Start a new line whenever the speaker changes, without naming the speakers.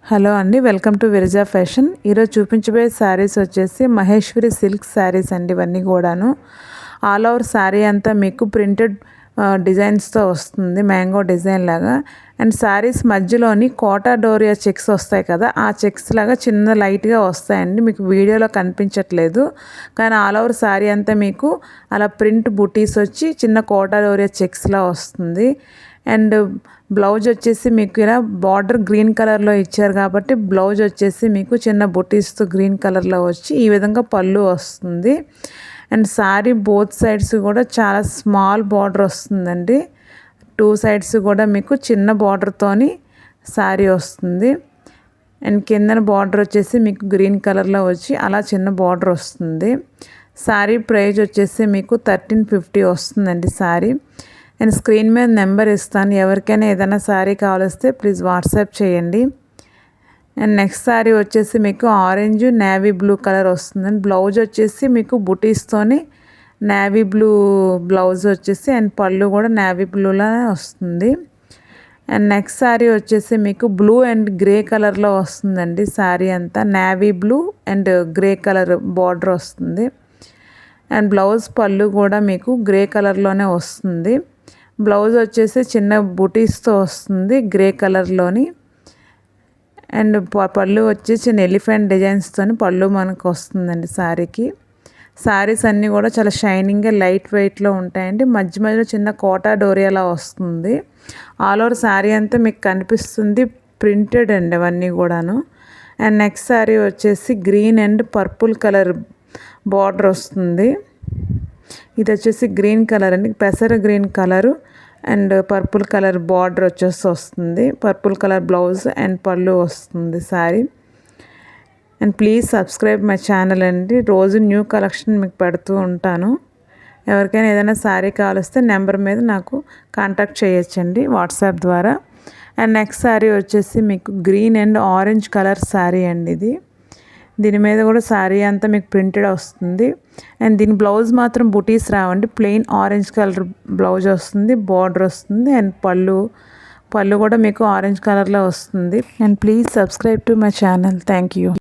Hello అండి, welcome to Viraja fashion. ఈరోజు చూపించబోయే శారీస్ వచ్చేసి మహేశ్వరి సిల్క్ శారీస్ అండి. ఇవన్నీ కూడాను ఆల్ ఓవర్ శారీ అంతా మీకు ప్రింటెడ్ డిజైన్స్తో వస్తుంది, మ్యాంగో డిజైన్ లాగా. అండ్ శారీస్ మధ్యలోని కోటా డోరియా చెక్స్ వస్తాయి కదా, ఆ చెక్స్ లాగా చిన్న లైట్గా వస్తాయండి. మీకు వీడియోలో కనిపించట్లేదు కానీ ఆల్ ఓవర్ శారీ అంతా మీకు అలా ప్రింట్ బుటీస్ వచ్చి చిన్న కోటా డోరియా చెక్స్లా వస్తుంది. అండ్ బ్లౌజ్ వచ్చేసి మీకు ఇలా బార్డర్ గ్రీన్ కలర్లో ఇచ్చారు కాబట్టి బ్లౌజ్ వచ్చేసి మీకు చిన్న బుటీస్తో గ్రీన్ కలర్లో వచ్చి ఈ విధంగా పళ్ళు వస్తుంది. అండ్ శారీ బోత్ సైడ్స్ కూడా చాలా స్మాల్ బార్డర్ వస్తుందండి. 2 సైడ్స్ కూడా మీకు చిన్న బార్డర్తోని శారీ వస్తుంది. అండ్ కిందన బార్డర్ వచ్చేసి మీకు గ్రీన్ కలర్లో వచ్చి అలా చిన్న బార్డర్ వస్తుంది. శారీ ప్రైస్ వచ్చేసి మీకు 1350 వస్తుందండి శారీ. నేను స్క్రీన్ మీద నెంబర్ ఇస్తాను, ఎవరికైనా ఏదైనా శారీ కావాలిస్తే ప్లీజ్ వాట్సాప్ చేయండి. అండ్ నెక్స్ట్ శారీ వచ్చేసి మీకు ఆరెంజ్ నేవీ బ్లూ కలర్ వస్తుందండి. బ్లౌజ్ వచ్చేసి మీకు బుటీస్తోని నేవీ బ్లూ బ్లౌజ్ వచ్చేసి అండ్ పళ్ళు కూడా నేవీ బ్లూలానే వస్తుంది. అండ్ నెక్స్ట్ శారీ వచ్చేసి మీకు బ్లూ అండ్ గ్రే కలర్లో వస్తుందండి. శారీ అంతా navy blue and grey colour border వస్తుంది. అండ్ బ్లౌజ్ పళ్ళు కూడా మీకు గ్రే కలర్లోనే వస్తుంది. బ్లౌజ్ వచ్చేసి చిన్న బుటీస్తో వస్తుంది గ్రే కలర్లోని. అండ్ పళ్ళు వచ్చి చిన్న ఎలిఫెంట్ డిజైన్స్తోని పళ్ళు మనకు వస్తుందండి శారీకి. శారీస్ అన్నీ కూడా చాలా షైనింగ్గా లైట్ వెయిట్లో ఉంటాయండి. మధ్య మధ్యలో చిన్న కోటా డోరియాలా వస్తుంది. ఆల్ ఓవర్ శారీ అంతా మీకు కనిపిస్తుంది ప్రింటెడ్ అండి అవన్నీ కూడాను. అండ్ నెక్స్ట్ శారీ వచ్చేసి green and purple colour border వస్తుంది. ఇది వచ్చేసి గ్రీన్ కలర్ అండి, పెసర green colour and purple colour border వచ్చేసి వస్తుంది. పర్పుల్ కలర్ బ్లౌజ్ అండ్ పళ్ళు వస్తుంది sari. And please subscribe my channel అండి. రోజు న్యూ కలెక్షన్ మీకు పెడుతూ ఉంటాను. ఎవరికైనా ఏదైనా శారీ కావాలిస్తే నెంబర్ మీద నాకు కాంటాక్ట్ చేయొచ్చండి వాట్సాప్ ద్వారా. అండ్ నెక్స్ట్ శారీ వచ్చేసి మీకు green and orange colour sari అండి. ఇది దీని మీద కూడా శారీ అంతా మీకు ప్రింటెడ్ వస్తుంది. అండ్ దీని బ్లౌజ్ మాత్రం బుటీస్ రావండి, ప్లెయిన్ ఆరెంజ్ కలర్ బ్లౌజ్ వస్తుంది, బార్డర్ వస్తుంది. అండ్ పళ్ళు కూడా మీకు ఆరెంజ్ కలర్లో వస్తుంది. And please subscribe to my channel. Thank you.